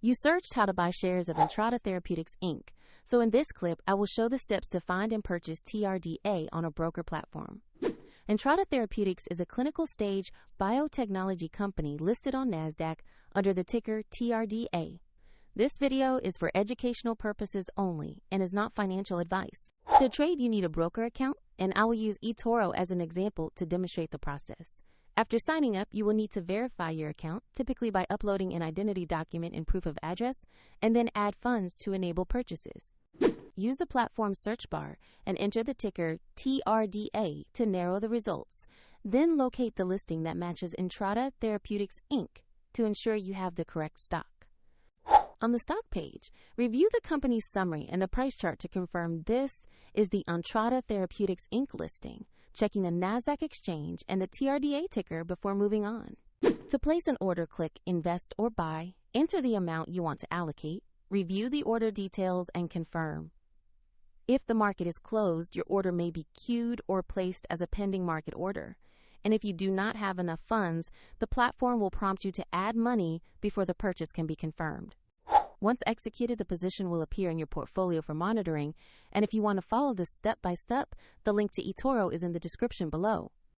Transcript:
You searched how to buy shares of Entrada Therapeutics Inc. So in this clip, I will show the steps to find and purchase TRDA on a broker platform. Entrada Therapeutics is a clinical stage biotechnology company listed on NASDAQ under the ticker TRDA. This video is for educational purposes only and is not financial advice. To trade, you need a broker account, and I will use eToro as an example to demonstrate the process. After signing up, you will need to verify your account, typically by uploading an identity document and proof of address, and then add funds to enable purchases. Use the platform search bar and enter the ticker TRDA to narrow the results. Then locate the listing that matches Entrada Therapeutics Inc. to ensure you have the correct stock. On the stock page, review the company's summary and the price chart to confirm this is the Entrada Therapeutics Inc. listing, checking the NASDAQ exchange and the TRDA ticker before moving on. To place an order, click Invest or Buy, enter the amount you want to allocate, review the order details, and confirm. If the market is closed, your order may be queued or placed as a pending market order. And if you do not have enough funds, the platform will prompt you to add money before the purchase can be confirmed. Once executed, the position will appear in your portfolio for monitoring, and if you want to follow this step by step, the link to eToro is in the description below.